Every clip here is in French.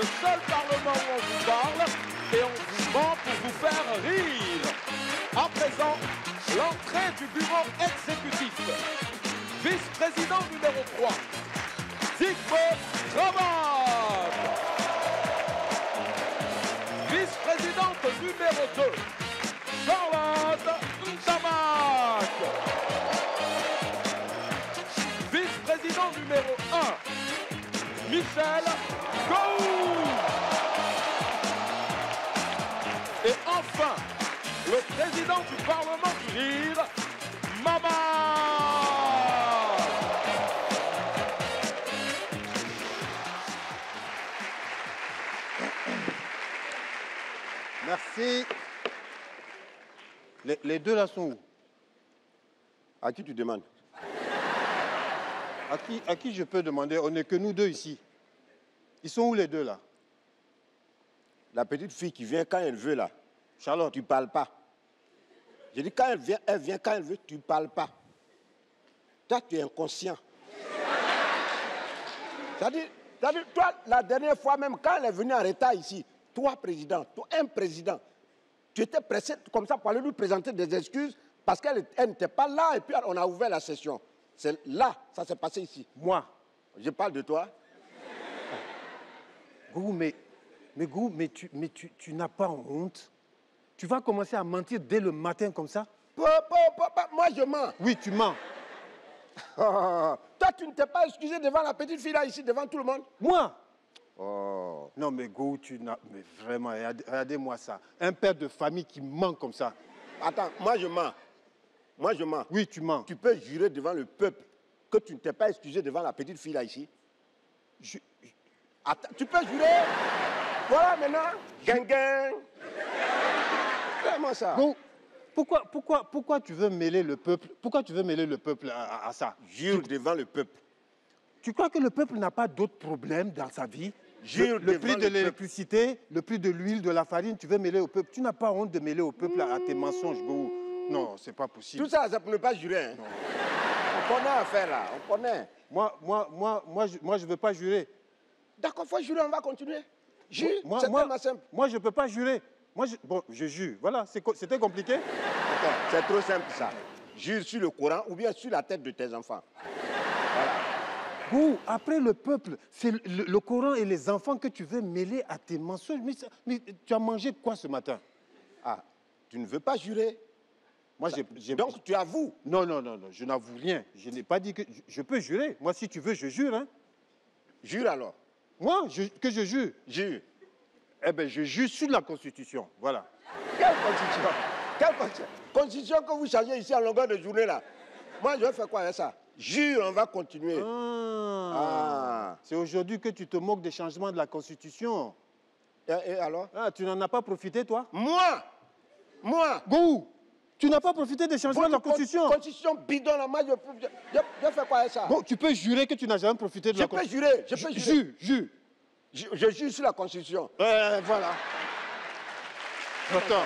le seul parlement où on vous parle et on vous ment pour vous faire rire. À présent, l'entrée du bureau exécutif. Vice-président numéro 3, Zygmunt Travat. Vice-présidente numéro 2, Charlotte Ntamack. Vice-président numéro 1, Michel Gou. Et enfin, le président du Parlement du Rire, Mama. Merci. Les deux là sont où? À qui tu demandes? À qui je peux demander? On n'est que nous deux ici. Ils sont où les deux là? La petite fille qui vient quand elle veut là. Charlotte. Tu ne parles pas. J'ai dit quand elle vient quand elle veut, tu ne parles pas. Toi, tu es inconscient. C'est-à-dire, toi, la dernière fois même, quand elle est venue en retard ici, toi, président, toi, un président, tu étais pressé comme ça pour aller lui présenter des excuses parce qu'elle n'était pas là et puis on a ouvert la session. C'est là, ça s'est passé ici. Moi. Je parle de toi. Gou, mais tu n'as pas honte? Tu vas commencer à mentir dès le matin comme ça? Moi, je mens. Oui, tu mens. Toi, tu ne t'es pas excusé devant la petite fille là, ici, devant tout le monde? Moi? Oh. Non, mais Gou, tu n'as... Mais vraiment, regardez-moi ça. Un père de famille qui ment comme ça. Attends, moi, je mens. Moi, je mens. Oui, tu mens. Tu peux jurer devant le peuple que tu ne t'es pas excusé devant la petite fille là, ici? Attends, tu peux jurer? Voilà, maintenant. Gang. Vraiment ça. Gou, pourquoi tu veux mêler le peuple? Pourquoi tu veux mêler le peuple à ça? Jure devant le peuple. Tu crois que le peuple n'a pas d'autres problèmes dans sa vie? Jure Le devant prix de l'électricité, le prix de l'huile, de la farine, tu veux mêler au peuple. Tu n'as pas honte de mêler au peuple à tes mensonges, Gou. Non, c'est pas possible. Tout ça, c'est pour ne pas jurer. Hein. On connaît l'affaire là, on connaît. Moi, je veux pas jurer. D'accord, faut jurer, on va continuer. Jure, c'est tellement simple. Moi, je peux pas jurer. Bon, je jure. Voilà, c'était compliqué. Attends, c'est trop simple ça. Jure sur le Coran ou bien sur la tête de tes enfants. Voilà. Gou, après le peuple, c'est le Coran et les enfants que tu veux mêler à tes mensonges. Mais tu as mangé quoi ce matin? Ah, tu ne veux pas jurer? Moi, Donc tu avoues? Non, je n'avoue rien. Je n'ai pas dit que... Je peux jurer. Moi, si tu veux, je jure. Hein. Jure alors. Moi, que je jure? Jure. Eh bien, je jure sur la Constitution. Voilà. Quelle Constitution? Quelle Constitution que vous changez ici en longueur de journée là? Moi, je vais faire quoi avec ça? Jure, on va continuer. C'est aujourd'hui que tu te moques des changements de la Constitution. Et alors? Tu n'en as pas profité, toi? Moi? Gou, tu n'as pas profité des changements de la Constitution? Constitution bidon là, moi, je fais quoi avec ça? Bon, tu peux jurer que tu n'as jamais profité de la Constitution? Je peux jurer. Jure. Je jure sur la Constitution. Voilà. Attends,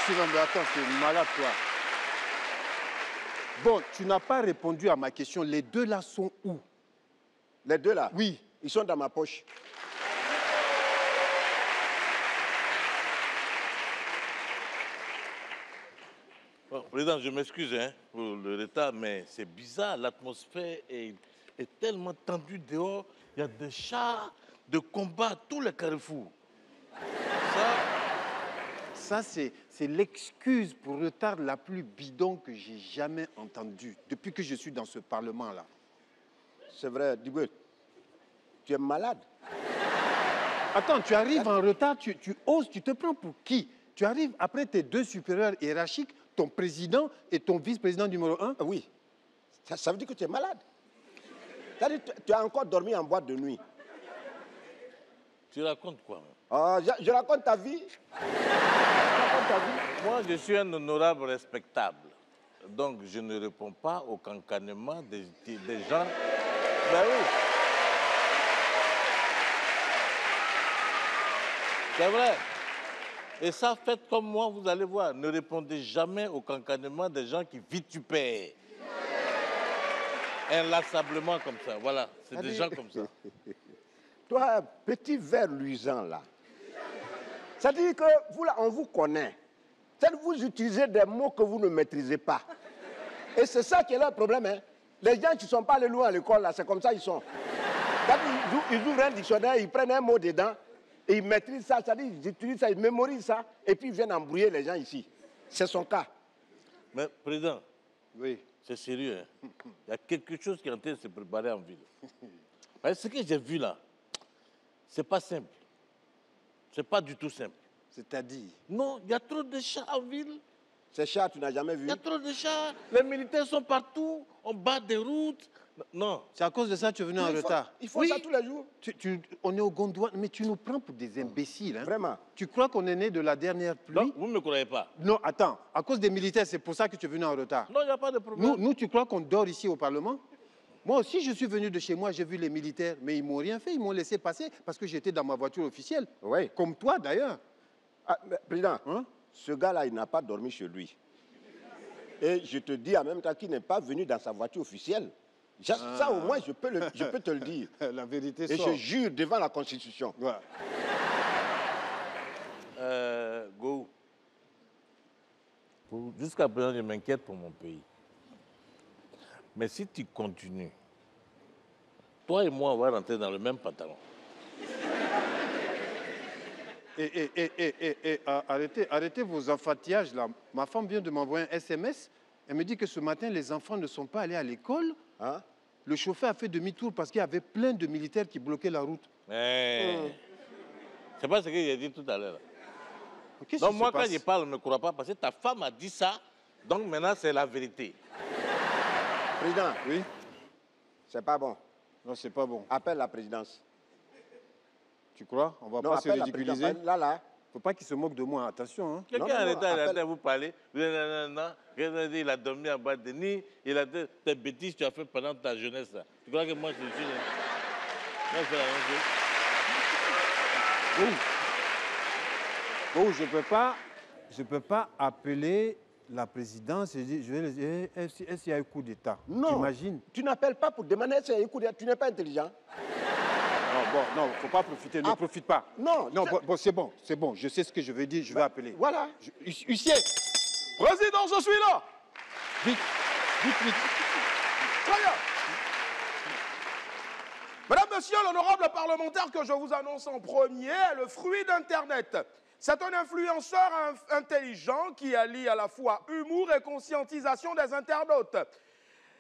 tu es malade, toi. Bon, tu n'as pas répondu à ma question. Les deux là sont où? Les deux là? Oui. Ils sont dans ma poche. Bon, Président, je m'excuse hein, pour le retard, mais c'est bizarre. L'atmosphère est tellement tendue dehors. Il y a des chars de combat à tous les carrefours. Ça, c'est l'excuse pour retard la plus bidon que j'ai jamais entendue depuis que je suis dans ce Parlement-là. C'est vrai, Diboué, tu es malade. Attends, tu arrives en retard, tu oses, tu te prends pour qui? Tu arrives après tes deux supérieurs hiérarchiques, ton président et ton vice-président numéro 1? Oui. Ça veut dire que tu es malade. C'est-à-dire que tu as encore dormi en boîte de nuit. Tu racontes quoi? Je raconte ta vie. Moi, je suis un honorable respectable. Donc, je ne réponds pas au cancanement des gens. Ben oui. C'est vrai. Et ça, faites comme moi, vous allez voir. Ne répondez jamais au cancanement des gens qui vitupèrent. Inlassablement comme ça. Voilà, c'est des gens comme ça. Toi, petit ver luisant, là. Ça dit que vous, là, on vous connaît. C'est-à-dire que vous utilisez des mots que vous ne maîtrisez pas. Et c'est ça qui est le problème. Hein. Les gens qui ne sont pas allés loin à l'école, là, c'est comme ça ils sont. Ils ouvrent un dictionnaire, ils prennent un mot dedans, et ils maîtrisent ça, c'est-à-dire ils utilisent ça, ils mémorisent ça, et puis ils viennent embrouiller les gens ici. C'est son cas. Mais, Président, Oui. c'est sérieux. Hein. Il y a quelque chose qui est en train de se préparer en ville. Ce que j'ai vu là, c'est pas simple. C'est pas du tout simple. C'est-à-dire? Non, il y a trop de chats en ville. Ces chats, tu n'as jamais vu? Il y a trop de chats. Les militaires sont partout. On bat des routes. Non. C'est à cause de ça que tu es venu en retard. Ils font ça tous les jours. On est au Gondouane, mais tu nous prends pour des imbéciles. Hein. Vraiment. Tu crois qu'on est né de la dernière pluie? Non, vous ne me croyez pas. Non, attends. À cause des militaires, c'est pour ça que tu es venu en retard. Non, il n'y a pas de problème. Nous, tu crois qu'on dort ici au Parlement? Moi aussi, je suis venu de chez moi, j'ai vu les militaires, mais ils ne m'ont rien fait. Ils m'ont laissé passer parce que j'étais dans ma voiture officielle. Oui. Comme toi, d'ailleurs. Ah, Président, Hein? ce gars-là, il n'a pas dormi chez lui. Et je te dis en même temps qu'il n'est pas venu dans sa voiture officielle. Ça, au moins, je peux te le dire. La vérité Et sort. je jure devant la Constitution. Ouais. Go. Jusqu'à présent, je m'inquiète pour mon pays. Mais si tu continues, toi et moi, on va rentrer dans le même pantalon. Arrêtez vos enfantillages là. Ma femme vient de m'envoyer un SMS. Elle me dit que ce matin, les enfants ne sont pas allés à l'école. Hein? Le chauffeur a fait demi-tour parce qu'il y avait plein de militaires qui bloquaient la route. C'est pas ce que j'ai dit tout à l'heure. Qu'est-ce Donc qui moi, se quand passe? je parle, ne me crois pas, parce que ta femme a dit ça, donc maintenant c'est la vérité. Président, Oui? c'est pas bon. Non, c'est pas bon. Appelle la présidence. Tu crois? On va Non, pas se appelle la ridiculiser. présidence. Là. Faut pas qu'il se moque de moi. Attention. Hein. Quelqu'un Non, en non, retard, il a appelle- à vous parler. Non. Il a dormi en bas de nid. Il a dit tes bêtises que tu as fait pendant ta jeunesse. Là. Tu crois que moi, je suis... Moi, je fais la même chose. Bon, je peux pas appeler la présidence et dire, je vais dire, est-ce qu'il y a un coup d'État? Non. T'imagines? Tu n'appelles pas pour demander si écoute, tu n'es pas intelligent. Non, faut pas profiter, ne profite pas. Non, C'est bon, je sais ce que je vais dire, je vais appeler. Voilà. Huissier, Président, je suis là. vite. Très bien. Mesdames, Messieurs, l'honorable parlementaire que je vous annonce en premier est le fruit d'Internet. C'est un influenceur intelligent qui allie à la fois humour et conscientisation des internautes.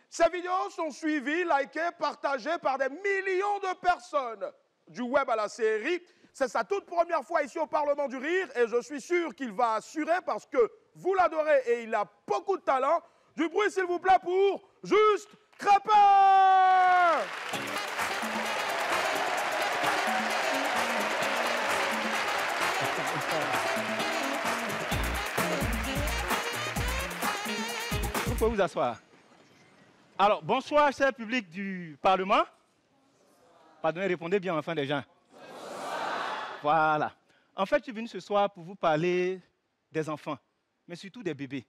Ces vidéos sont suivies, likées, partagées par des millions de personnes. Du web à la série, c'est sa toute première fois ici au Parlement du Rire et je suis sûr qu'il va assurer parce que vous l'adorez et il a beaucoup de talent. Du bruit, s'il vous plaît, pour Juste Crépin! Vous pouvez vous asseoir. Alors, bonsoir, cher public du Parlement. Pardonnez, répondez bien enfin des gens. Voilà. En fait, je suis venu ce soir pour vous parler des enfants, mais surtout des bébés.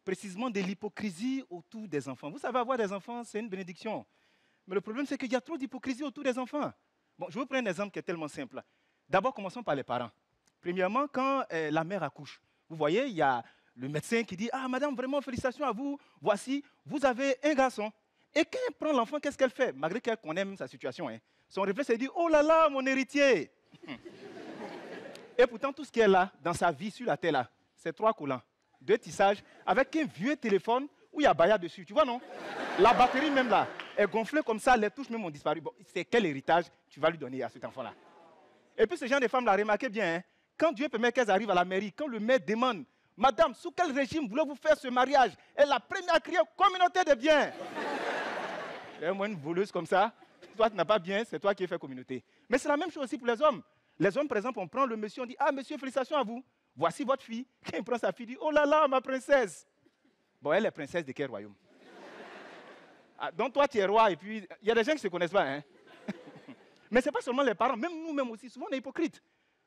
Précisément de l'hypocrisie autour des enfants. Vous savez, avoir des enfants, c'est une bénédiction. Mais le problème, c'est qu'il y a trop d'hypocrisie autour des enfants. Bon, je vais vous prendre un exemple qui est tellement simple. D'abord, commençons par les parents. Premièrement, quand la mère accouche, vous voyez, il y a le médecin qui dit « Ah, madame, vraiment, félicitations à vous. Voici, vous avez un garçon. » Et quand elle prend l'enfant, qu'est-ce qu'elle fait? Malgré qu'elle connaît même sa situation. Hein. Son réflexe, c'est de dire « Oh là là, mon héritier !» Et pourtant, tout ce qui est là, dans sa vie sur la terre, là, c'est 3 collants, 2 tissages, avec un vieux téléphone où il y a Baya dessus. Tu vois, non? La batterie même là, est gonflée comme ça, les touches même ont disparu. Bon, c'est quel héritage tu vas lui donner à cet enfant-là? Et puis, ce genre de femmes-là, remarquez bien, hein, quand Dieu permet qu'elles arrivent à la mairie, quand le maire demande « Madame, sous quel régime voulez-vous faire ce mariage ?» Elle est la première à crier « Communauté de biens !» Et moi, une voleuse comme ça, toi, tu n'as pas bien, c'est toi qui as fait communauté. Mais c'est la même chose aussi pour les hommes. Les hommes, par exemple, on prend le monsieur, on dit « Ah, monsieur, félicitations à vous. Voici votre fille. » Quand il prend sa fille, il dit « Oh là là, ma princesse. » Bon, elle est princesse de quel royaume? Ah, donc toi, tu es roi, et puis, il y a des gens qui ne se connaissent pas. Hein? Mais ce n'est pas seulement les parents, même nous-mêmes aussi, souvent on est hypocrites.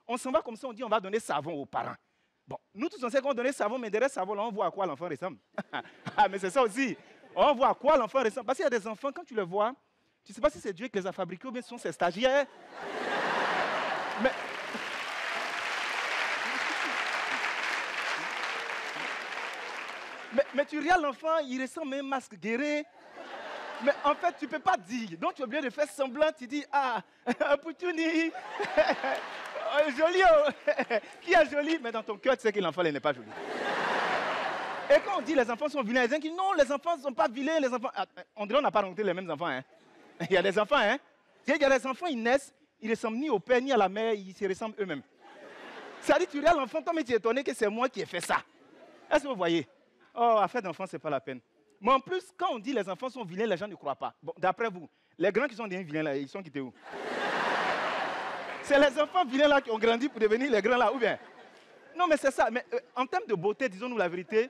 On s'en va comme ça, on dit on va donner savon aux parents. Bon, nous tous on sait qu'on donne savon, mais derrière savon, là, on voit à quoi l'enfant ressemble. Ah, mais c'est ça aussi. On voit à quoi l'enfant ressemble. Parce qu'il y a des enfants, quand tu les vois, Tu ne sais pas si c'est Dieu qui les a fabriqués ou bien ce sont ses stagiaires. Mais tu regardes l'enfant, il ressemble même masque guéré. Mais en fait, tu ne peux pas dire. Donc, tu es obligé de faire semblant. Tu dis, ah, Poutouni, joli, oh. Qui est joli? Mais dans ton cœur, tu sais que l'enfant n'est pas joli. Et quand on dit les enfants sont vilains, les gens disent, non, les enfants ne sont pas vilains. Les enfants... On dirait qu'on n'a pas rencontré les mêmes enfants. Hein. Il y a des enfants, hein. Il y a des enfants, ils naissent, ils ne ressemblent ni au père ni à la mère, ils se ressemblent eux-mêmes. Ça dit, tu regardes l'enfant, toi, mais tu es étonné que c'est moi qui ai fait ça. Est-ce que vous voyez? Oh, affaire d'enfant, ce n'est pas la peine. Mais en plus, quand on dit les enfants sont vilains, les gens ne croient pas. Bon, d'après vous, les grands qui sont devenus vilains là, ils sont quittés où? C'est les enfants vilains là qui ont grandi pour devenir les grands là, ou bien? Non, mais c'est ça. Mais en termes de beauté, disons-nous la vérité,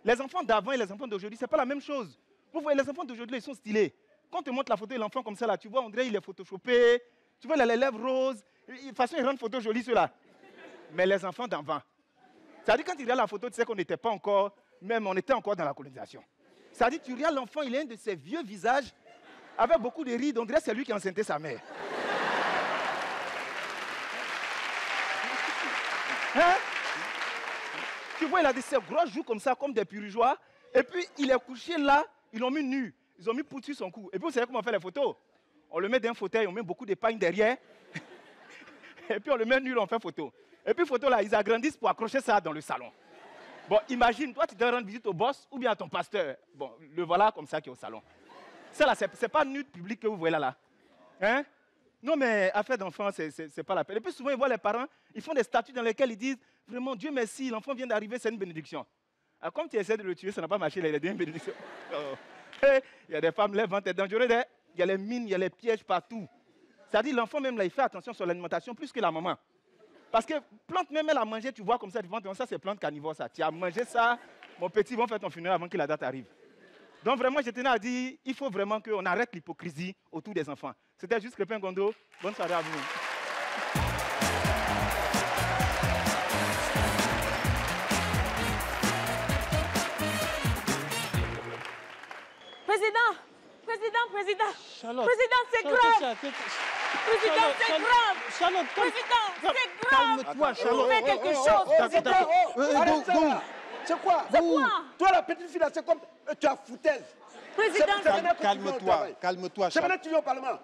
les enfants d'avant et les enfants d'aujourd'hui, ce n'est pas la même chose. Vous voyez, les enfants d'aujourd'hui, ils sont stylés. Quand on te montre la photo de l'enfant comme ça, là, tu vois, on dirait qu'il est photoshopé. Tu vois, il a les lèvres roses. De toute façon, ils rendent photo jolie, ceux-là. Mais les enfants d'avant, c'est-à-dire quand tu regardes la photo, tu sais qu'on n'était pas encore, même on était encore dans la colonisation. C'est-à-dire tu regardes l'enfant, il a un de ses vieux visages, avec beaucoup de rides, on dirait que c'est lui qui a enceinté sa mère. Hein? Tu vois, il a ces gros joues comme ça, comme des purigeois. Et puis, il est couché là, ils l'ont mis nu. Ils ont mis poutre sur son cou. Et puis, vous savez comment on fait les photos? On le met dans un fauteuil, on met beaucoup de pagne derrière. Et puis, on le met nu, on fait photo. Et puis, photo là, ils agrandissent pour accrocher ça dans le salon. Bon, imagine, toi, tu dois rendre visite au boss ou bien à ton pasteur. Bon, le voilà comme ça qui est au salon. Ça là, c'est pas nu public que vous voyez là. Hein? Non, mais affaire d'enfant, c'est pas la peine. Et puis souvent, ils voient les parents, ils font des statuts dans lesquels ils disent, vraiment, Dieu merci, l'enfant vient d'arriver, c'est une bénédiction. Alors, comme tu essaies de le tuer, ça n'a pas marché, il a dit une bénédiction. Oh. Il y a des femmes, les ventes sont dangereuses, il y a les mines, il y a les pièges partout. C'est-à-dire, l'enfant même là, il fait attention sur l'alimentation plus que la maman. Parce que plante même, elle a mangé, tu vois comme ça, ça c'est plante carnivore, ça. Tu as mangé ça, mon petit, ils vont faire ton funérail avant que la date arrive. Donc vraiment, je tenais à dire, il faut vraiment qu'on arrête l'hypocrisie autour des enfants. C'était juste Crépin Gondo. Bonne soirée à vous. Président, Charlotte, Président, c'est grave. Président, c'est grave. Charlotte, Président, c'est grave. calme-toi, Charlotte. Fais quelque chose. Arrête ça, là. C'est quoi? Toi, la petite fille, là, c'est comme tu as foutaise. Président, Calme-toi, C'est maintenant Charlotte. que tu viens au Parlement.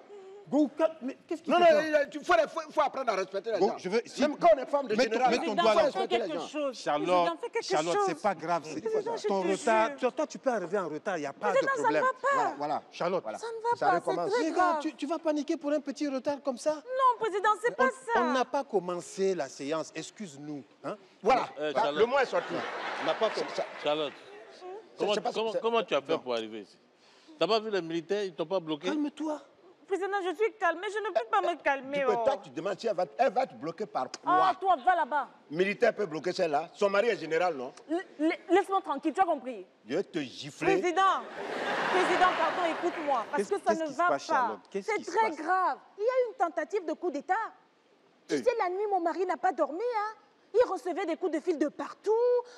Go, mais qu'est-ce qu'il Non, fait non, il faut apprendre à respecter les Go, gens. je veux- Même quand on est femme de mets ton- général, mets ton il faut doigt là. respecter les quelque gens. chose. Charlotte, Président, fais quelque Charlotte, chose. c'est pas grave. Président, je Ton te retard, jure. toi, tu peux arriver en retard, il n'y a pas Président, de ça ne problème. va pas. Voilà. Charlotte, Ça ne va Ça pas, recommence. c'est très regarde, grave. tu vas paniquer pour un petit retard comme ça? Non, Président, c'est pas ça. On n'a pas commencé la séance, excuse-nous. Hein? Voilà. Charlotte. Le mot est sorti. On n'a pas commencé. Charlotte, comment tu as fait pour arriver ici? Tu n'as pas vu les militaires, ils ne t'ont pas bloqué? Calme-toi. Président, je suis calmée, je ne peux pas me calmer. Oh. Toi, tu demandes si elle va te bloquer par Oh, quoi? toi, va là-bas. Militaire peut bloquer celle-là. Son mari est général, non? Laisse-moi tranquille, tu as compris? Je vais te gifler. Président, pardon, écoute-moi, parce que ça Qu'est-ce ne qui se va passe, pas. Charlotte? Qu'est-ce C'est qui se très passe? grave. Il y a une tentative de coup d'État. Tu sais, la nuit, mon mari n'a pas dormi, hein. Il recevait des coups de fil de partout.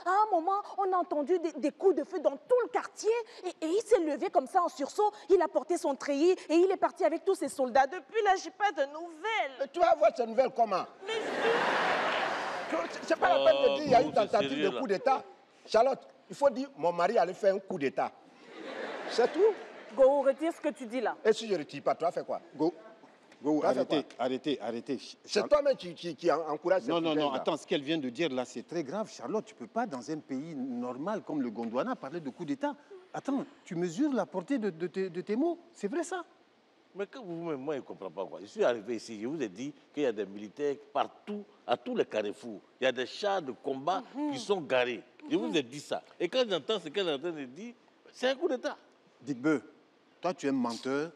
À un moment, on a entendu des coups de feu dans tout le quartier. Et il s'est levé comme ça en sursaut. Il a porté son treillis et il est parti avec tous ses soldats. Depuis là, je n'ai pas de nouvelles. Mais tu vas voir ces nouvelles comment? Mais C'est pas la peine de dire qu'il y a une c'est tentative sérieux, de là. coup d'État. Charlotte, il faut dire mon mari allait faire un coup d'État. C'est tout. Go, retire ce que tu dis là. Et si je ne retire pas, tu vas faire quoi? Go, Ça fait arrêtez. C'est toi-même qui encourage cette Non, foutaise-là. attends, ce qu'elle vient de dire là, c'est très grave. Charlotte, tu ne peux pas, dans un pays normal comme le Gondwana, parler de coup d'État. Attends, tu mesures la portée de tes mots. C'est vrai ça? Mais quand vous-même, moi, je ne comprends pas quoi. Je suis arrivé ici, je vous ai dit qu'il y a des militaires partout, à tous les carrefours. Il y a des chars de combat qui sont garés. Je vous ai dit ça. Et quand j'entends ce qu'elle est en train de dire, c'est un coup d'État. Digbeu, toi, tu es un menteur.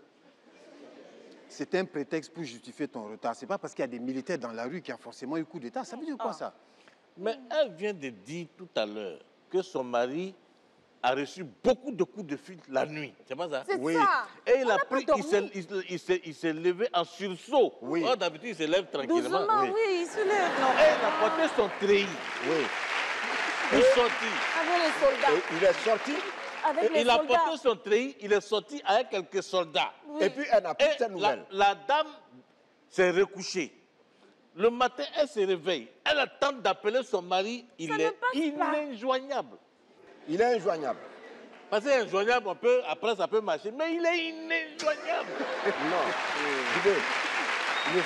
C'est un prétexte pour justifier ton retard. Ce n'est pas parce qu'il y a des militaires dans la rue qu'il y a forcément eu coup d'État. Ça veut dire quoi, ça? Mais elle vient de dire tout à l'heure que son mari a reçu beaucoup de coups de fil la nuit. C'est pas ça? C'est Oui. ça. Et il On a n'a pris, pas il dormi. s'est levé en sursaut. Oui. Or, d'habitude, il se lève tranquillement. Doucement, oui, il se lève. Non. Et il a porté son treillis Oui. pour sortir. Avec les soldats. Et il est sorti. avec les Il a soldats. porté son treillis, il est sorti avec quelques soldats. Oui. Et puis, elle n'a plus Et cette nouvelle. la dame s'est recouchée. Le matin, elle se réveille. Elle attend d'appeler son mari. Il Ça ne est passe pas. injoignable. Il est injoignable. Parce que injoignable, après, ça peut marcher. Mais il est injoignable. Non. Dis-le. Mais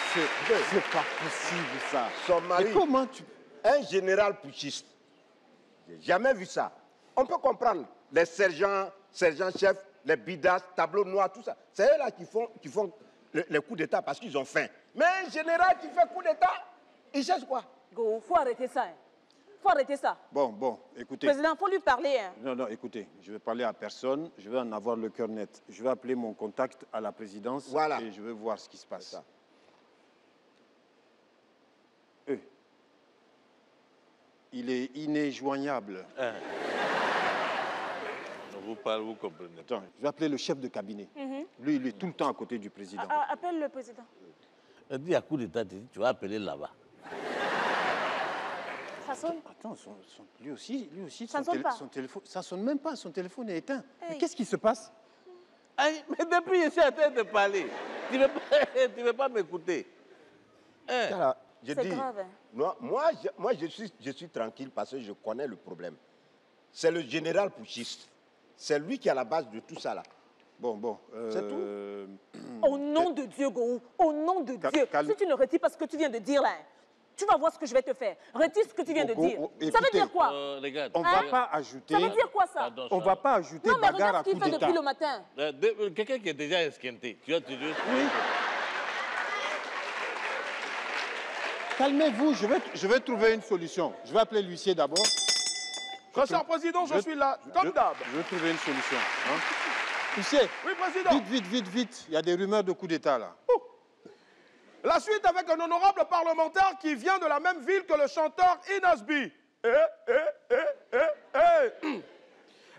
c'est pas possible, ça. Son mari, Mais comment tu... un général putschiste. J'ai jamais vu ça. On peut comprendre les sergents-chefs, les bidas, tableaux noirs, tout ça. C'est eux là qui font les coups d'État parce qu'ils ont faim. Mais un général qui fait coup d'État, il cherche quoi? Go, faut arrêter ça. Hein. Faut arrêter ça. Bon, écoutez. Président, faut lui parler. Hein. Non, écoutez, je vais parler à personne, je vais en avoir le cœur net. Je vais appeler mon contact à la présidence Voilà. et je vais voir ce qui se passe. Ça. Il est inéjoignable. Vous parlez, vous comprenez. Attends, je vais appeler le chef de cabinet. Lui, il est tout le temps à côté du président. Appelle le président. Elle dit à coup d'état, tu vas appeler là-bas. Ça sonne. Attends, lui aussi, Ça ne sonne pas. son téléphone, ça sonne même pas, son téléphone est éteint. Mais Hey. qu'est-ce qui se passe? Aïe, mais depuis, je suis en train de parler. Tu ne veux pas m'écouter. Hein? Voilà, je C'est dis, grave. Hein. moi je suis tranquille parce que je connais le problème. C'est le général putschiste. C'est lui qui est à la base de tout ça là. Bon. C'est tout. Au nom de Dieu, Gourou, au nom de Dieu. calme. Si tu ne retires pas ce que tu viens de dire là, hein, tu vas voir ce que je vais te faire. Retire ce que tu viens de Go, dire. go, Ça veut écoutez, dire quoi? Regarde. On ne Hein? va pas ajouter... Ça veut dire quoi ça? Pardon, On ne va pas ajouter Non, mais bagarre regarde à ce qu'il coup fait d'État. depuis le matin. Quelqu'un qui est déjà esquinté. Tu vois. Oui. Calmez-vous, je vais trouver une solution. Je vais appeler l'huissier d'abord. Très cher président, je suis là, comme d'hab. Je vais trouver une solution. Hein. Huissier, Oui, président. vite. Il y a des rumeurs de coup d'État là. La suite avec un honorable parlementaire qui vient de la même ville que le chanteur Inasbi.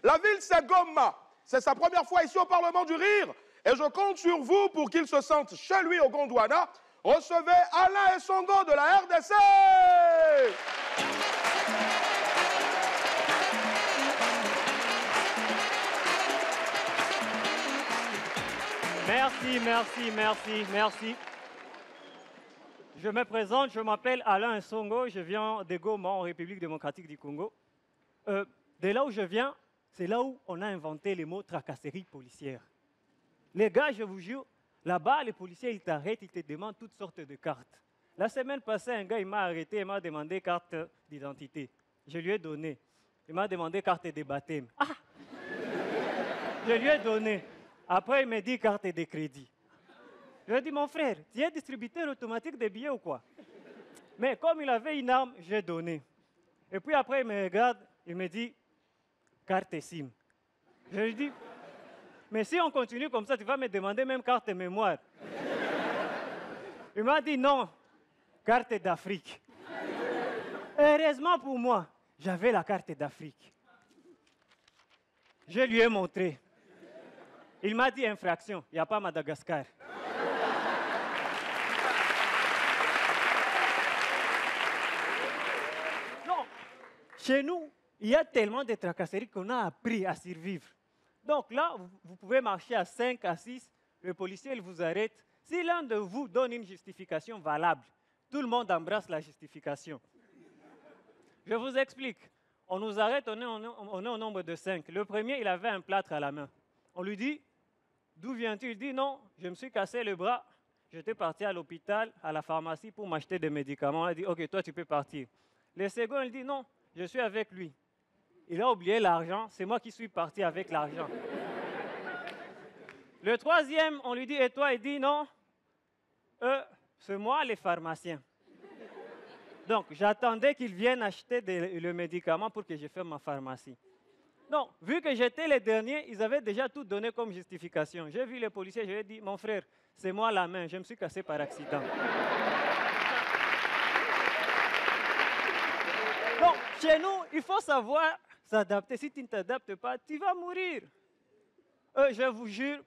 La ville, c'est Goma. C'est sa première fois ici au Parlement du Rire. Et je compte sur vous pour qu'il se sente chez lui au Gondwana. Recevez Alain Esongo de la RDC. Merci. Je me présente, je m'appelle Alain Songo, je viens de Goma, en République démocratique du Congo. De là où je viens, c'est là où on a inventé les mots tracasserie policière. Les gars, je vous jure, là-bas, les policiers, ils t'arrêtent, ils te demandent toutes sortes de cartes. La semaine passée, un gars, il m'a arrêté, il m'a demandé carte d'identité. Je lui ai donné. Il m'a demandé carte de baptême. Ah! Je lui ai donné. Après, il m'a dit carte de crédit. Je lui ai dit, mon frère, tu es distributeur automatique de billets ou quoi? Mais comme il avait une arme, j'ai donné. Et puis après, il me regarde, il me dit, carte SIM. Je lui dis, mais si on continue comme ça, tu vas me demander même carte mémoire. Il m'a dit, non, carte d'Afrique. Heureusement pour moi, j'avais la carte d'Afrique. Je lui ai montré. Il m'a dit infraction, il n'y a pas Madagascar. Non, chez nous, il y a tellement de tracasseries qu'on a appris à survivre. Donc là, vous pouvez marcher à 5, à 6, le policier il vous arrête. Si l'un de vous donne une justification valable, tout le monde embrasse la justification. Je vous explique. On nous arrête, on est au nombre de 5. Le premier, il avait un plâtre à la main. On lui dit, d'où viens-tu? Il dit, non, je me suis cassé le bras. J'étais parti à l'hôpital, à la pharmacie pour m'acheter des médicaments. Il dit, ok, toi tu peux partir. Le second, il dit, non, je suis avec lui. Il a oublié l'argent, c'est moi qui suis parti avec l'argent. Le troisième, on lui dit, et toi? Il dit, non, c'est moi les pharmaciens. Donc, j'attendais qu'ils viennent acheter le médicament pour que je fasse ma pharmacie. Donc, vu que j'étais le dernier, ils avaient déjà tout donné comme justification. J'ai vu les policiers, je lui ai dit, mon frère, c'est moi la main, je me suis cassé par accident. Donc, chez nous, il faut savoir s'adapter. Si tu ne t'adaptes pas, tu vas mourir. Je vous jure,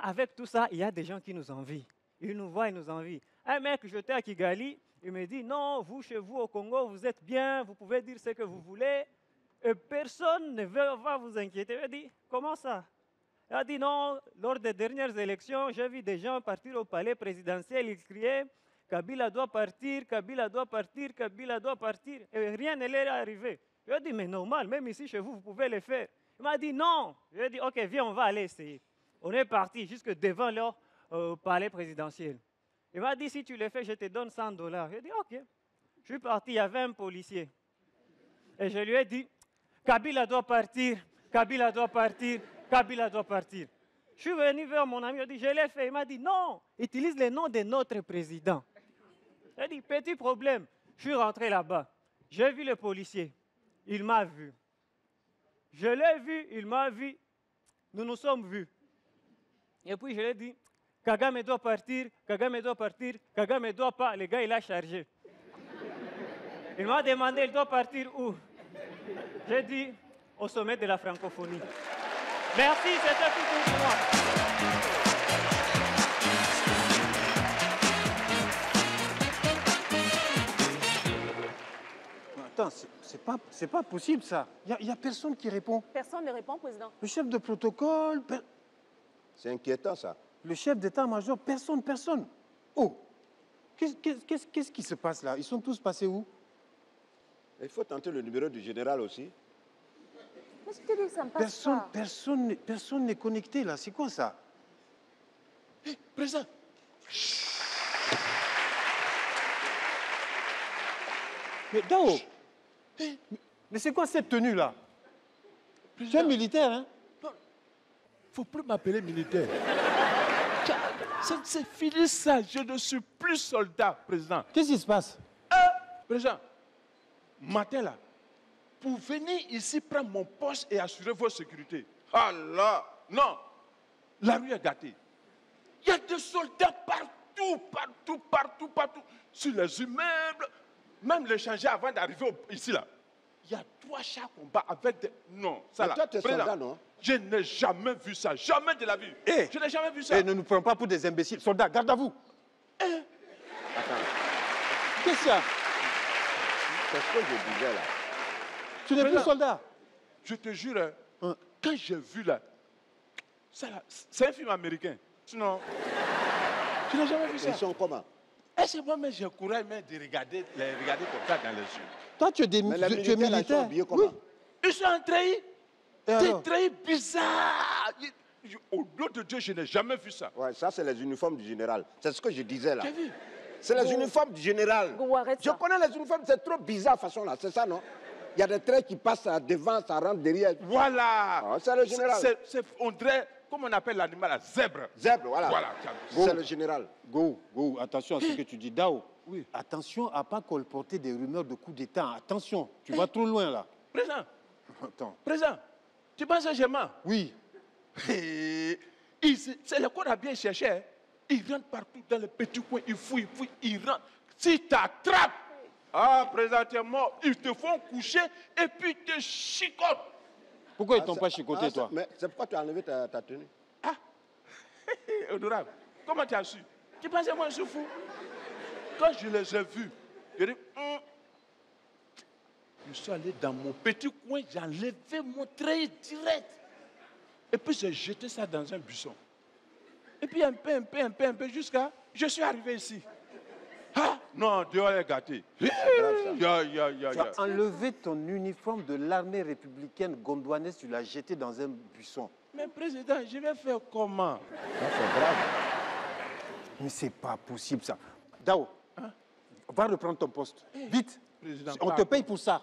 avec tout ça, il y a des gens qui nous envient. Ils nous voient, ils nous envient. Un mec, j'étais à Kigali, il me dit, non, vous, chez vous, au Congo, vous êtes bien, vous pouvez dire ce que vous voulez. Et personne ne va vous inquiéter. Il dit, comment ça? Il a dit, non, lors des dernières élections, j'ai vu des gens partir au palais présidentiel, ils criaient, Kabila doit partir, Kabila doit partir, Kabila doit partir. Et rien ne leur est arrivé. Il a dit, mais normal, même ici chez vous, vous pouvez le faire. Il m'a dit, non. Je lui ai dit, OK, viens, on va aller essayer. On est parti jusque devant leur palais présidentiel. Il m'a dit, si tu le fais, je te donne $100. J'ai dit, OK. Je suis parti, il y avait un policier. Et je lui ai dit, Kabila doit partir, Kabila doit partir, Kabila doit partir. Je suis venu vers mon ami, il a dit, je l'ai fait. Il m'a dit, non, utilise le nom de notre président. J'ai dit, petit problème. Je suis rentré là-bas. J'ai vu le policier. Il m'a vu. Je l'ai vu, il m'a vu. Nous nous sommes vus. Et puis je lui ai dit, Kagame doit partir, Kagame doit partir, Kagame ne doit pas. Le gars, il a chargé. Il m'a demandé, il doit partir où? J'ai dit, au sommet de la francophonie. Merci, c'était tout pour moi. Attends, c'est pas possible ça. Il n'y a personne qui répond. Personne ne répond, président. Le chef de protocole, C'est inquiétant, ça. le chef d'état-major, personne. Oh, qu'est-ce qui se passe là? Ils sont tous passés où? Il faut tenter le numéro du général aussi. Mais je te dis que ça ne passe pas. Personne n'est connecté là. C'est quoi ça? Président. Mais Dao, mais c'est quoi cette tenue là? Tu es militaire, hein? Faut plus m'appeler militaire. C'est fini ça. Je ne suis plus soldat, président. Qu'est-ce qui se passe? Président, matin là, pour venir ici prendre mon poste et assurer votre sécurité. Ah là, non, la rue est gâtée. Il y a des soldats partout, sur les immeubles, même les changer avant d'arriver ici là. Il y a 3 chars combat avec des... Non, ça Mais là. toi, tu es président, soldat, non? Je n'ai jamais vu ça, jamais de la vie. Eh, Je n'ai jamais vu ça. ne nous prenons pas pour des imbéciles. Soldats, garde à vous. Attends, Qu'est-ce qu'il y a? c'est ce que je disais là. Tu n'es plus Président. soldat. Je te jure, Hein? quand j'ai vu là, ça là, c'est un film américain. Sinon, je n'ai jamais vu ça. Ils sont comment? Et c'est moi-même, j'ai courage même de regarder comme ça dans les yeux. Toi, tu es Mais les tu es militaires, là, ils sont militaire. habillés comment? Oui. Ils sont en treillis. Et alors? Des treillis bizarres. Au nom de Dieu, je n'ai jamais vu ça. Ouais, ça, c'est les uniformes du général. C'est ce que je disais là. Tu as vu? C'est les uniformes du général. Go, arrête Je ça. connais les uniformes, c'est trop bizarre façon là, c'est ça non? Il y a des traits qui passent devant, ça rentre derrière. Voilà. Ah, c'est le général. On dirait, comment on appelle l'animal, la zèbre. Zèbre, voilà. Voilà. C'est le général. Go, attention à ce que tu dis. Dao, Oui. attention à ne pas colporter des rumeurs de coup d'État. Attention, tu vas trop loin là. Président, Attends. tu penses que j'ai menti? Oui. C'est le corps à bien chercher. Hein. Ils rentrent partout dans les petits coins, ils fouillent, ils rentrent. Si tu attrapes, président, tu es mort, ils te font coucher et puis ils te chicotent. Pourquoi ils t'ont pas chicoté, toi? Mais c'est pourquoi tu as enlevé ta tenue. Honorable, comment tu as su? Tu penses que moi je suis fou? Quand je les ai vus, je dis, je suis allé dans mon petit coin, j'ai enlevé mon treillis direct. Et puis j'ai jeté ça dans un buisson. Et puis un peu, jusqu'à... Je suis arrivé ici. Ah, non, dehors est gâté. grave, ça. Tu as enlevé ton uniforme de l'armée républicaine gondouanaise, tu l'as jeté dans un buisson. Mais président, je vais faire comment? Ça, c'est grave. Mais c'est pas possible ça. Dao, va reprendre ton poste. Vite. Président, On te pardon. paye pour ça.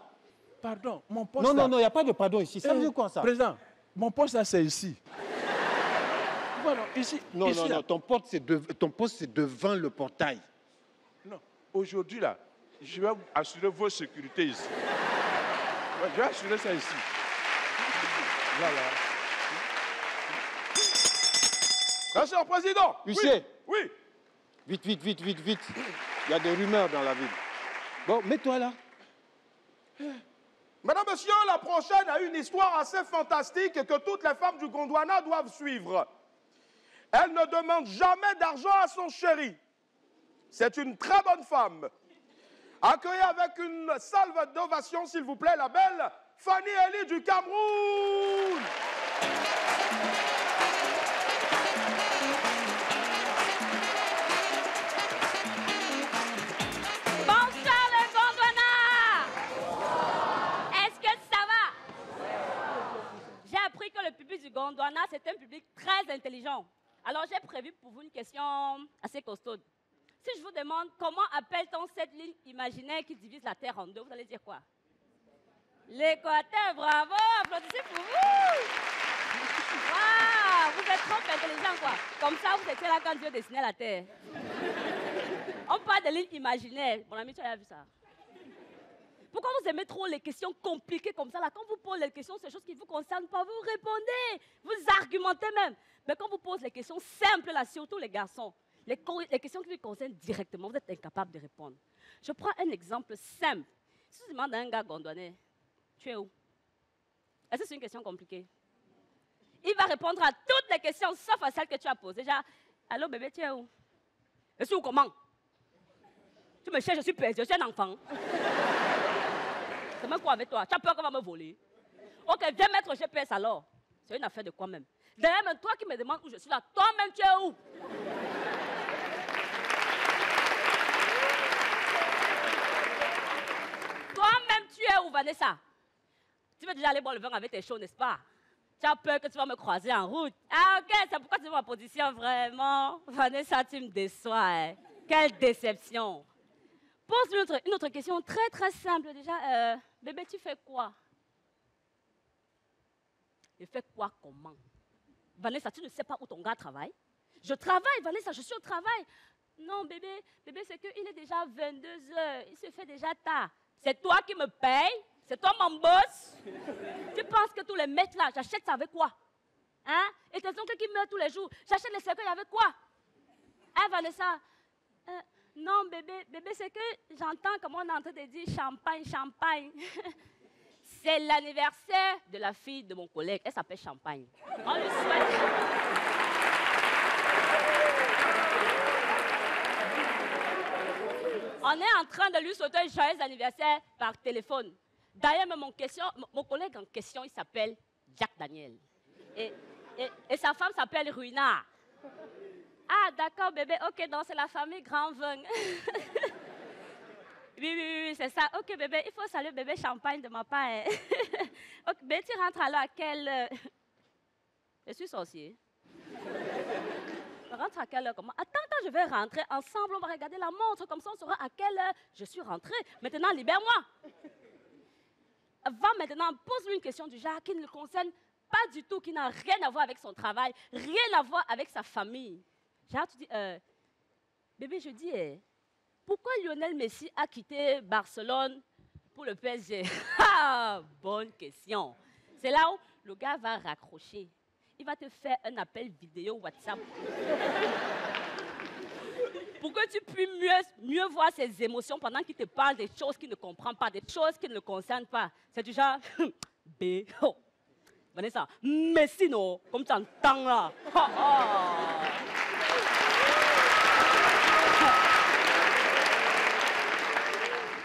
Pardon, mon poste... Non, là- il n'y a pas de pardon ici. Ça veut dire quoi ça? Président, mon poste là, c'est ici. Voilà, ici. Non, ici, là. ton poste c'est devant le portail. Non, aujourd'hui là, je vais assurer votre sécurité ici. Ouais, je vais assurer ça ici. Voilà. Monsieur le Président. Huissier. Oui. Vite. Il y a des rumeurs dans la ville. Bon, mets-toi là. Mesdames, Messieurs, la prochaine a une histoire assez fantastique que toutes les femmes du Gondwana doivent suivre. Elle ne demande jamais d'argent à son chéri. C'est une très bonne femme. Accueillez avec une salve d'ovation, s'il vous plaît, la belle Fanny Eli du Cameroun. Bonsoir les Gondwana. Est-ce que ça va? J'ai appris que le public du Gondwana, c'est un public très intelligent. Alors j'ai prévu pour vous une question assez costaude. Si je vous demande comment appelle-t-on cette ligne imaginaire qui divise la Terre en deux, vous allez dire quoi? L'équateur, bravo, applaudissez pour vous. Waouh, vous êtes trop intelligent quoi. Comme ça, vous étiez là quand Dieu dessinait la Terre. On parle de ligne imaginaire. Mon ami, tu as vu ça? Pourquoi vous aimez trop les questions compliquées comme ça là? Quand vous posez les questions, c'est des choses qui ne vous concernent pas, vous répondez, vous argumentez même. Mais quand vous posez les questions simples là, surtout les garçons, les questions qui vous concernent directement, vous êtes incapable de répondre. Je prends un exemple simple. Si je demande à un gars gondwanais, tu es où? Est-ce que c'est une question compliquée? Il va répondre à toutes les questions, sauf à celles que tu as posées. Déjà, allô bébé, tu es où? Je suis où comment? Tu me cherches, je suis perdu, je suis un enfant. C'est même quoi avec toi? Tu as peur qu'on va me voler? Ok, viens mettre GPS alors. C'est une affaire de quoi même? D'ailleurs, même toi qui me demandes où je suis là, toi-même tu es où? Toi-même tu es où, Vanessa? Tu veux déjà aller boire le vin avec tes shows, n'est-ce pas? Tu as peur que tu vas me croiser en route. Ah ok, c'est pourquoi tu veux ma position, vraiment? Vanessa, tu me déçois, hein? Quelle déception! Pose une autre question très très simple déjà. Bébé, tu fais quoi? Je fais quoi comment? Vanessa, tu ne sais pas où ton gars travaille? Je travaille, Vanessa, je suis au travail. Non, bébé, c'est qu'il est déjà 22 h. Il se fait déjà tard. C'est toi qui me payes? C'est toi mon boss? Tu penses que tous les mecs là, j'achète ça avec quoi? Hein? Et tes oncles qui meurent tous les jours, j'achète les cercueils avec quoi? Hein, Vanessa? Non, bébé, c'est que j'entends comment on est en train de dire champagne, champagne. C'est l'anniversaire de la fille de mon collègue. Elle s'appelle Champagne. On lui souhaite... On est en train de lui souhaiter un joyeux anniversaire par téléphone. D'ailleurs, mon collègue en question, il s'appelle Jack Daniel. Et sa femme s'appelle Ruina. Ah, d'accord, bébé. Ok, donc c'est la famille Grand Vin. Oui, c'est ça. Ok, bébé, il faut saluer bébé Champagne de ma part. Hein. Ok, bébé, tu rentres alors à quelle heure? Je suis sorcier. Je rentre à quelle heure? Comment? Attends, je vais rentrer. Ensemble, on va regarder la montre. Comme ça, on saura à quelle heure je suis rentrée. Maintenant, libère-moi. Va maintenant, pose-lui une question du genre qui ne le concerne pas du tout, qui n'a rien à voir avec son travail, rien à voir avec sa famille. Genre, tu dis, bébé, je dis, pourquoi Lionel Messi a quitté Barcelone pour le PSG? Ah, bonne question. C'est là où le gars va raccrocher. Il va te faire un appel vidéo WhatsApp. Pour que tu puisses mieux voir ses émotions pendant qu'il te parle des choses qu'il ne comprend pas, des choses qui ne le concernent pas. C'est du genre, B. Oh. Vanessa, Messi, non, comme tu entends là. Oh, oh.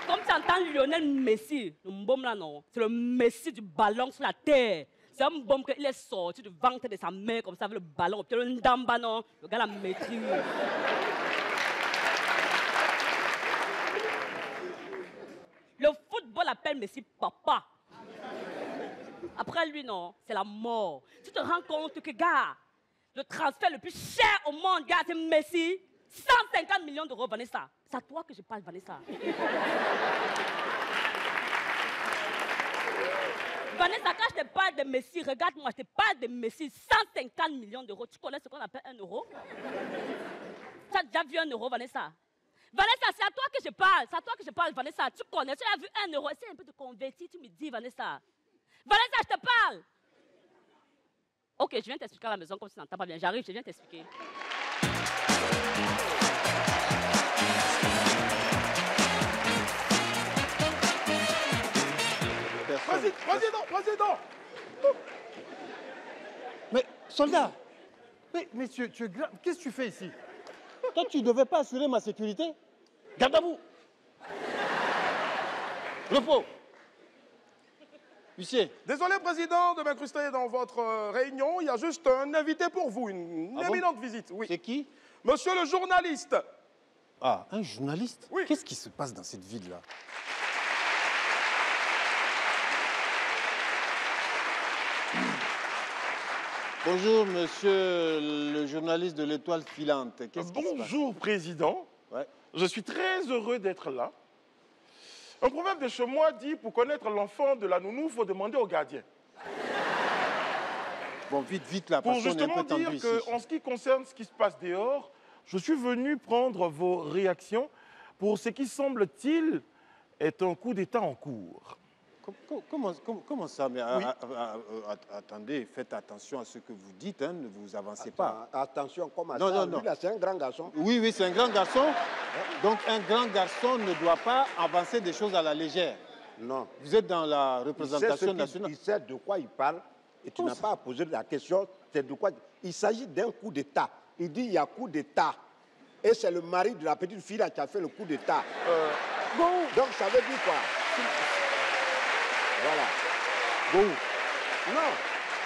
Comme tu entends Lionel Messi, le mbom là non, c'est le Messi du ballon sur la terre. C'est un mbom qu'il est sorti du ventre de sa mère comme ça avec le ballon. Puis le ndamba non, le gars la maîtrise. Le football appelle Messi papa. Après lui non, c'est la mort. Tu te rends compte que gars, le transfert le plus cher au monde, gars, c'est Messi. 150 millions d'euros, Vanessa. C'est à toi que je parle, Vanessa. Vanessa, quand je te parle de Messi, regarde-moi, je te parle de Messi. 150 millions d'euros. Tu connais ce qu'on appelle 1 euro? Tu as déjà vu 1 euro, Vanessa? Vanessa, c'est à toi que je parle. C'est à toi que je parle, Vanessa. Tu connais, tu as vu 1 euro. Essaye un peu de convertir, tu me dis, Vanessa. Vanessa, je te parle. Ok, je viens t'expliquer à la maison comme tu n'entends pas bien. J'arrive, je viens t'expliquer. Président. Mais, soldat, mais tu es grave. Qu'est-ce que tu fais ici? Toi, tu ne devais pas assurer ma sécurité? Garde à vous. Repos. Huissier. Désolé, Président, de m'incruster dans votre réunion. Il y a juste un invité pour vous, une éminente visite. Oui. C'est qui? Monsieur le journaliste. Ah, un journaliste? Oui. Qu'est-ce qui se passe dans cette ville-là? Bonjour, monsieur le journaliste de l'Étoile filante. Qu'est-ce qui se passe? Bonjour, Président. Ouais. Je suis très heureux d'être là. Un proverbe de chez moi dit, pour connaître l'enfant de la nounou, il faut demander au gardien. Bon, vite, vite, là, Pour parce qu'on est un justement peu tendu dire ici. qu'en ce qui concerne ce qui se passe dehors, je suis venu prendre vos réactions pour ce qui semble-t-il est un coup d'État en cours. Comment ça? Mais Oui. attendez, faites attention à ce que vous dites, hein, ne vous avancez pas. Attention, comme à Non, ça. non, Lui, non. là, c'est un grand garçon. Oui, oui, c'est un grand garçon. Donc, un grand garçon ne doit pas avancer des choses à la légère. Non. Vous êtes dans la représentation nationale. Il sait de quoi il parle et tu n'as pas à poser la question. C'est de quoi. Il s'agit d'un coup d'État. Il dit il y a coup d'État. Et c'est le mari de la petite fille là qui a fait le coup d'État. Donc ça veut dire quoi? Voilà. Bon, Non.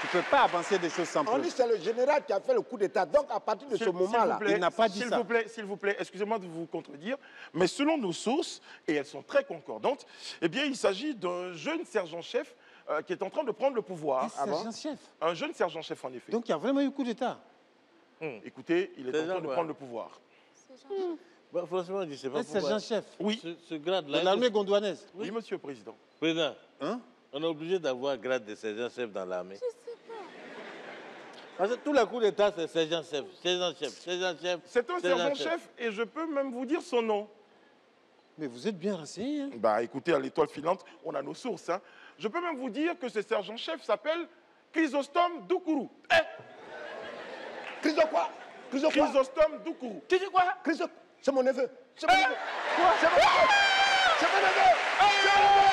tu ne peux pas avancer des choses sans On preuve. dit c'est le général qui a fait le coup d'État. Donc à partir de ce moment-là, il n'a pas dit ça. S'il vous plaît, excusez-moi de vous contredire, mais selon nos sources, et elles sont très concordantes, eh bien, il s'agit d'un jeune sergent-chef qui est en train de prendre le pouvoir. Un sergent-chef. Un jeune sergent-chef, en effet. Donc, il y a vraiment eu coup d'État. Écoutez, il est en train de ouais. prendre le pouvoir. Bah, franchement, je ne sais pas Un pourquoi. sergent-chef Oui, Ce grade-là. de l'armée gondouanaise. oui, monsieur le Président. Président, Hein? on est obligé d'avoir grade de sergent-chef dans l'armée. Parce que tous les coups d'État, c'est sergent-chef, sergent-chef, sergent-chef. C'est un sergent-chef et je peux même vous dire son nom. Mais vous êtes bien renseigné. Hein? Bah écoutez, à l'Étoile filante, on a nos sources. Hein. Je peux même vous dire que ce sergent-chef s'appelle Chrysostome Doukourou. Chryso quoi? Chryso quoi? Chrysostome Doukourou. Tu dis quoi? Chryso, c'est mon neveu. C'est mon neveu. Quoi? C'est mon neveu. C'est mon neveu. C'est mon neveu.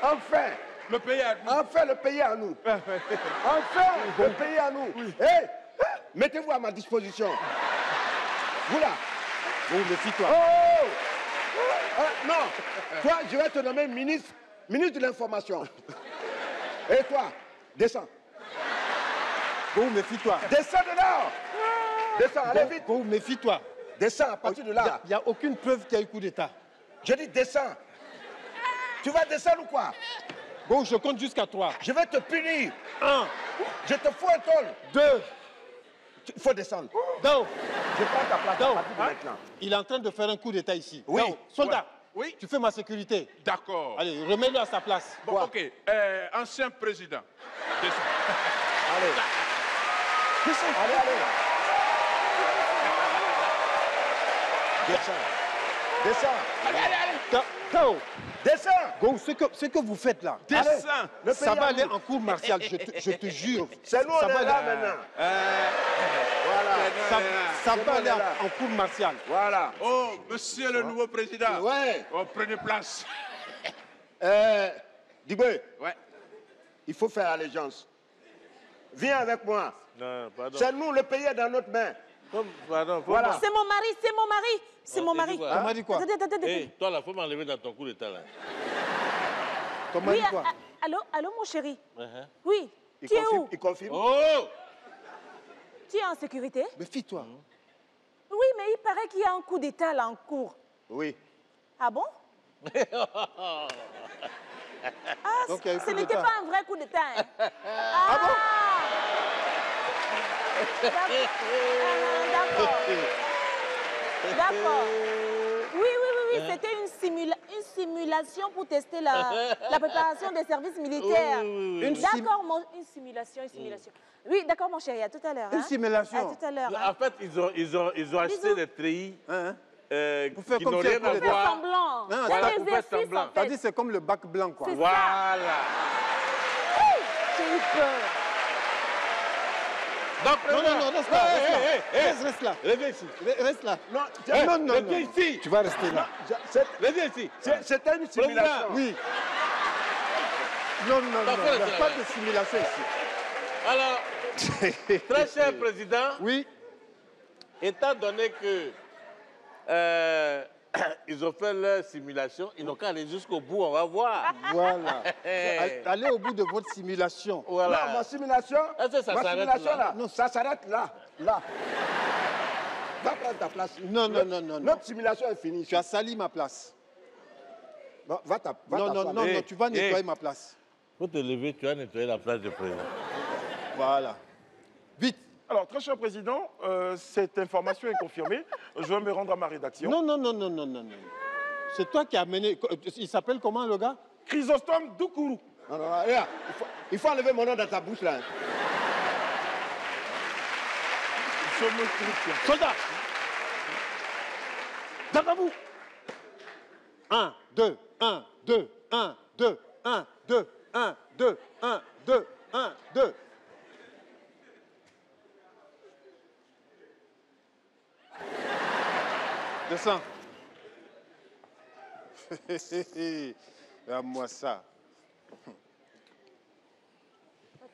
Enfin, Le pays a... enfin le pays à nous. Enfin le pays à nous. Hey, mettez-vous à ma disposition. Vous là. Bon, méfie-toi. Oh! Non, toi, je vais te nommer ministre de l'information. Et toi, descends. Bon, méfie-toi. Descends de là. Descends, allez vite. Bon, méfie-toi. Descends à partir de là. Il n'y a aucune preuve qu'il y a eu coup d'État. Je dis descends. Tu vas descendre ou quoi? Bon, je compte jusqu'à 3. Je vais te punir. 1, Je te fous un tôle. 2, Il faut descendre. down. Je prends ta place à Down. partir de maintenant. Il est en train de faire un coup d'État ici. Oui. Down. Soldat, Oui, tu fais ma sécurité. d'accord. Allez, remets-le à sa place. Bon, Quoi? ok. Ancien président. Descends. Allez. Descends. Allez, allez. Descends. Descends. Allez, allez, allez. Down. Descends. Go, ce que vous faites là, Descends. Le ça pays va à aller nous. en cour martiale, je te jure. C'est nous, on Ça va est là aller- maintenant. Voilà. Ça va aller en cour martiale. Voilà. Oh, monsieur le nouveau président. Ouais. Oh, prenez place. Dibé, Ouais. il faut faire allégeance. Viens avec moi. Non, pardon. C'est nous, le pays est dans notre main. Pardon, faut Voilà. m'en- C'est mon mari, c'est mon mari. C'est Oh, mon et mari. dis quoi? On m'a dit quoi? Attendez, attendez, Hé, attendez. toi là, faut m'enlever dans ton coup d'état là. Ton mari Oui, quoi? allô, allô, mon chéri. Uh-huh. Oui. Il Tu es confirme. où? Il confirme. Oh! Tu es en sécurité? Méfie-toi. Oui, mais il paraît qu'il y a un coup d'État là en cours. Oui. Ah bon? Ah, Donc, il y a eu ce coup n'était d'État. pas un vrai coup d'État. Hein. Ah bon? D'accord. D'accord. Oui, c'était une simulation pour tester la préparation des services militaires. D'accord, une simulation. Oui, d'accord, mon chéri, à tout à l'heure. Une hein. simulation. À tout à l'heure. hein. En fait, ils ont acheté Bisous. des treillis Hein? qui faire comme n'ont si rien un coup à d'État. Fais voir. semblant. Non, C'est voilà, un pour faire exercice, semblant. en T'as fait. dit c'est comme le bac blanc quoi. C'est Voilà. J'ai eu peur. non, reste là, reste là. Reviens ici. Reste là. Non, Reviens ici. Tu vas rester là. Reviens ici. C'était une simulation. Oui. Non, il n'y a pas de simulation ici. Alors, très cher président, Oui. étant donné que ils ont fait leur simulation, ils n'ont qu'à aller jusqu'au bout, on va voir. Voilà. Allez au bout de votre simulation. Voilà. Non, ma simulation, ça s'arrête là. Là. Va prendre ta place. Non. Notre simulation est finie. Tu as sali ma place. Non, Non, tu vas nettoyer ma place. Pour te lever, tu vas nettoyer la place de président. Voilà. Vite. Alors, très cher président, cette information est confirmée. Je vais me rendre à ma rédaction. Non. C'est toi qui as mené. Il s'appelle comment le gars? Chrysostome Doukourou. Non, regarde, il faut enlever mon nom dans ta bouche là. Soldat. Devant vous. 1, 2, 1, 2, 1, 2, 1, 2, 1, 2, 1, 2, 1, 2. Descends. Regarde-moi ça.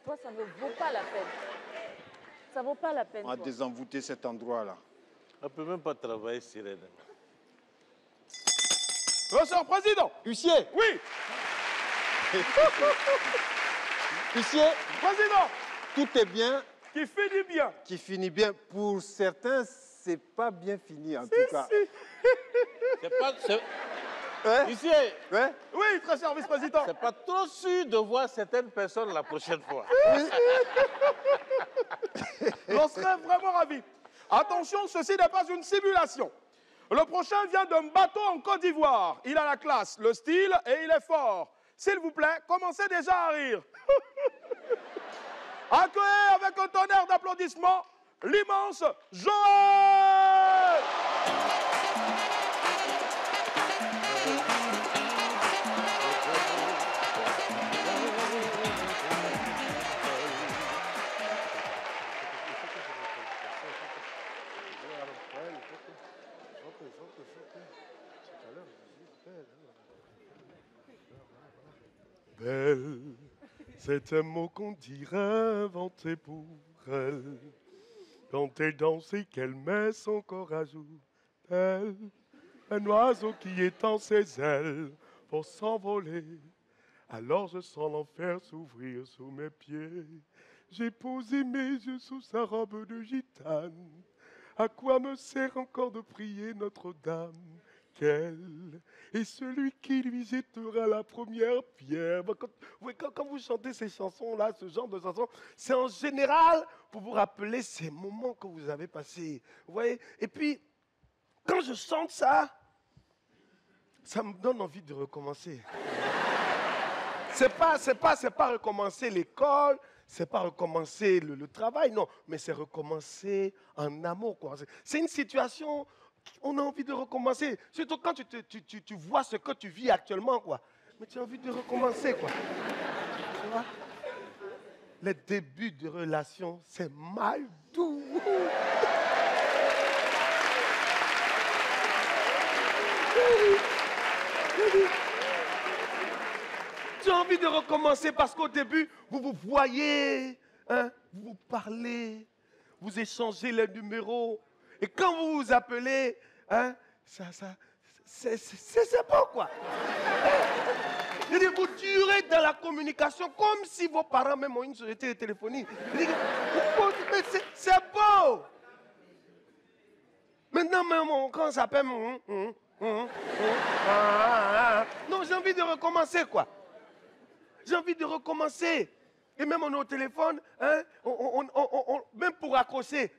Toi, ça ne vaut pas la peine. Ça ne vaut pas la peine. On va toi. désenvoûter cet endroit-là. On ne peut même pas travailler Sirène. Monsieur le président. Huissier. Oui. Huissier. Président. Tout est bien. Qui finit bien. Qui finit bien. Pour certains, c'est pas bien fini en tout cas. C'est pas... Hein? Ici, Ouais? Oui, très cher vice-président. c'est pas trop sûr de voir certaines personnes la prochaine fois. J'en serais vraiment ravi. Attention, ceci n'est pas une simulation. Le prochain vient d'un bateau en Côte d'Ivoire. Il a la classe, le style et il est fort. S'il vous plaît, commencez déjà à rire. Accueillez avec un tonnerre d'applaudissements l'immense Joël! Belle, c'est un mot qu'on dirait inventé pour elle. Quand elle danse et qu'elle met son corps à jour d'elle, un oiseau qui étend ses ailes pour s'envoler. Alors je sens l'enfer s'ouvrir sous mes pieds. J'ai posé mes yeux sous sa robe de gitane. À quoi me sert encore de prier Notre-Dame? Quel est celui qui lui jettera la première pierre? Quand vous chantez ces chansons-là, ce genre de chansons, c'est en général pour vous rappeler ces moments que vous avez passés. Vous voyez? Et puis, quand je chante ça, ça me donne envie de recommencer. C'est pas recommencer l'école, c'est pas recommencer le travail, non, mais c'est recommencer en amour, quoi. C'est une situation, on a envie de recommencer, surtout quand tu vois ce que tu vis actuellement, quoi. Mais tu as envie de recommencer, quoi. Tu vois? Les débuts de relation, c'est mal doux. Tu as envie de recommencer parce qu'au début, vous vous voyez, hein, vous vous parlez, vous échangez les numéros. Et quand vous vous appelez, hein, c'est bon, quoi. Je dis, vous durez dans la communication comme si vos parents même ont une société de téléphonie. Mais c'est beau. Maintenant, même quand on s'appelle... Non, j'ai envie de recommencer, quoi. J'ai envie de recommencer. Et même on est au téléphone, hein, même pour raccrocher,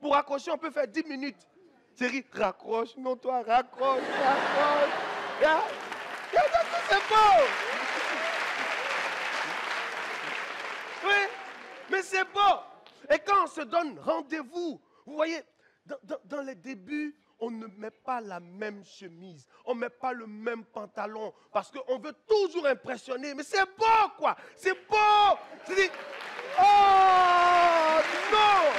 on peut faire 10 minutes. Chérie, raccroche, non, toi, raccroche. C'est beau. Oui, mais c'est beau. Et quand on se donne rendez-vous, vous voyez, dans les débuts, on ne met pas la même chemise, on ne met pas le même pantalon, parce qu'on veut toujours impressionner. Mais c'est beau, quoi. C'est beau. C'est dit, oh, non!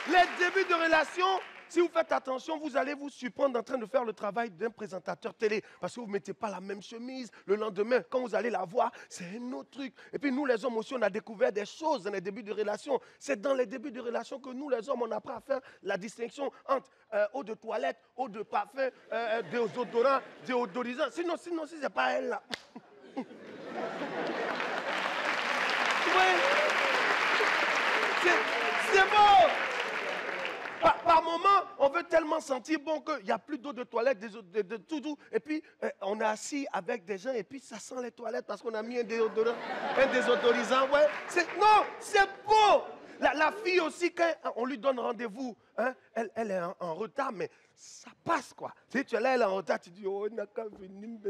Les débuts de relation, si vous faites attention, vous allez vous surprendre en train de faire le travail d'un présentateur télé. Parce que vous ne mettez pas la même chemise. Le lendemain, quand vous allez la voir, c'est un autre truc. Et puis nous, les hommes aussi, on a découvert des choses dans les débuts de relation. C'est dans les débuts de relation que nous, les hommes, on apprend à faire la distinction entre eau de toilette, eau de parfum, déodorant, déodorisant. Sinon, si ce n'est pas elle, là. C'est bon! Par moment, on veut tellement sentir bon qu'il n'y a plus d'eau de toilette, de tout. Et puis, on est assis avec des gens et puis ça sent les toilettes parce qu'on a mis un déodorisant. Ouais. Non, c'est beau! La fille aussi, quand on lui donne rendez-vous, hein, elle est en retard, mais ça passe, quoi. Tu es là, elle est en retard, tu dis, oh, il n'a qu'à venir.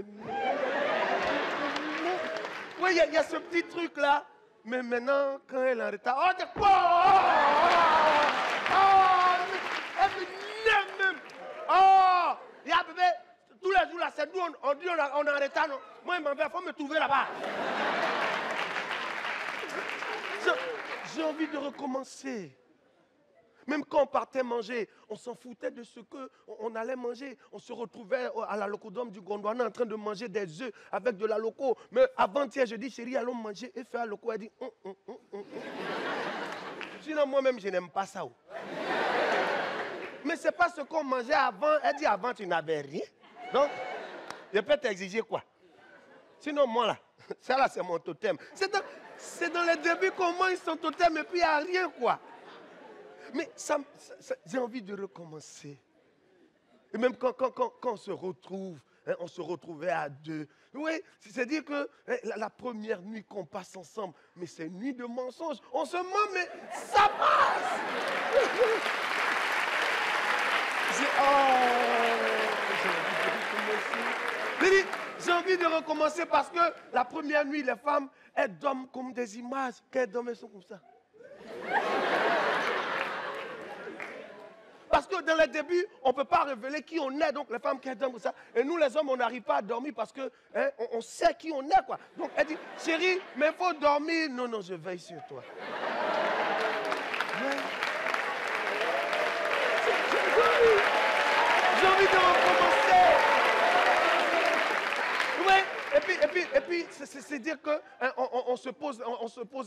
Oui, il y a ce petit truc-là. Mais maintenant, quand elle est en retard, oh, c'est quoi? Elle me même. Oh, il y a bébé, tous les jours là, c'est nous, on dit on est en retard, non? Moi, il m'en faut me trouver là-bas. J'ai envie de recommencer. Même quand on partait manger, on s'en foutait de ce qu'on allait manger. On se retrouvait à la locodome du Gondwana en train de manger des œufs avec de la loco. Mais avant-hier, je dis, chérie, allons manger et faire la loco. Elle dit, Sinon, moi-même, je n'aime pas ça. Mais ce n'est pas ce qu'on mangeait avant. Elle dit, avant, tu n'avais rien. Donc, je peux t'exiger quoi? Sinon, moi, là, ça, là, c'est mon totem. C'est dans les débuts qu'on mange son totem et puis il n'y a rien, quoi. Mais j'ai envie de recommencer. Et même quand on se retrouve, hein, on se retrouvait à deux. Oui, c'est-à-dire que hein, la première nuit qu'on passe ensemble, mais c'est une nuit de mensonges. On se ment, mais ça passe. J'ai envie de recommencer parce que la première nuit, les femmes, elles dorment comme des images. Quand elles dorment, elles sont comme ça. Parce que dans les débuts, on ne peut pas révéler qui on est. Donc les femmes qui dorment comme ça. Et nous, les hommes, on n'arrive pas à dormir parce que hein, on sait qui on est, quoi. Donc elle dit, chérie, mais il faut dormir. Non, non, je veille sur toi. J'ai envie de recommencer. Oui, et puis c'est dire que hein, on se pose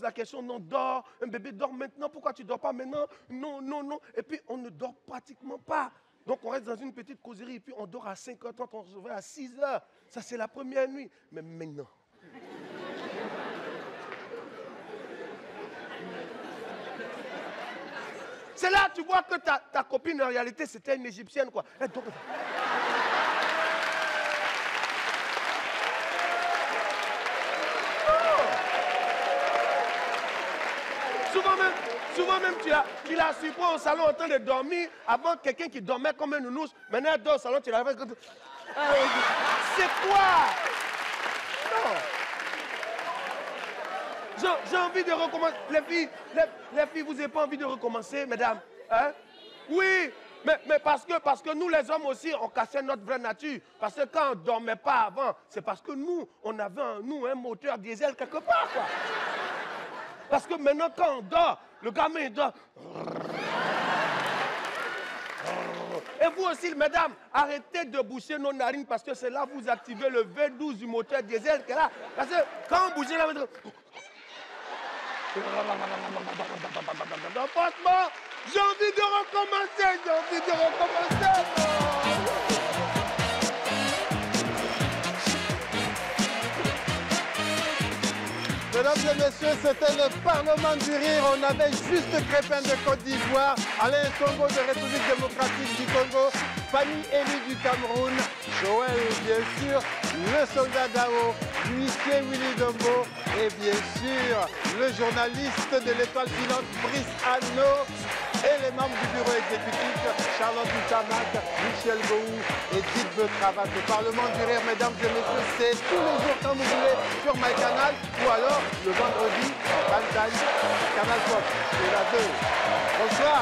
la question, non, dors, un bébé dort maintenant, pourquoi tu ne dors pas maintenant? Non, non, non. Et puis on ne dort pratiquement pas. Donc on reste dans une petite causerie et puis on dort à 5h30, on se réveille à 6h. Ça c'est la première nuit. Mais maintenant. C'est là tu vois que ta copine en réalité c'était une Égyptienne, quoi. Et donc, souvent même, tu l'as surpris au salon en train de dormir. Avant, quelqu'un qui dormait comme un nounours, maintenant elle dort au salon, tu l'as fait. C'est quoi? Non. J'ai envie de recommencer. Les filles, vous n'avez pas envie de recommencer, mesdames? Hein? Oui, mais parce que nous, les hommes aussi, on cassait notre vraie nature. Parce que quand on ne dormait pas avant, c'est parce que nous, on avait un moteur diesel quelque part, quoi. Parce que maintenant, quand on dort, le gamin il dort. Et vous aussi, mesdames, arrêtez de boucher nos narines parce que c'est là que vous activez le V12 du moteur diesel qui est là. Parce que quand on bouge là, franchement, j'ai envie de recommencer, Mesdames et messieurs, c'était le Parlement du Rire. On avait juste Crépin de Côte d'Ivoire, Alain Songo de République démocratique du Congo, Fanny Eli du Cameroun, Joël, bien sûr, le soldat Dao, l'huissier Willy Dombo et bien sûr le journaliste de l'Étoile filante Brice Anneau et les membres du bureau exécutif Charlotte Boutamac, Michel Bohou et Dite Becravat. Le Parlement du Rire, mesdames et messieurs, c'est tous les jours quand vous voulez sur MyCanal ou alors le vendredi, Canal Pop. C'est la 2. Bonsoir.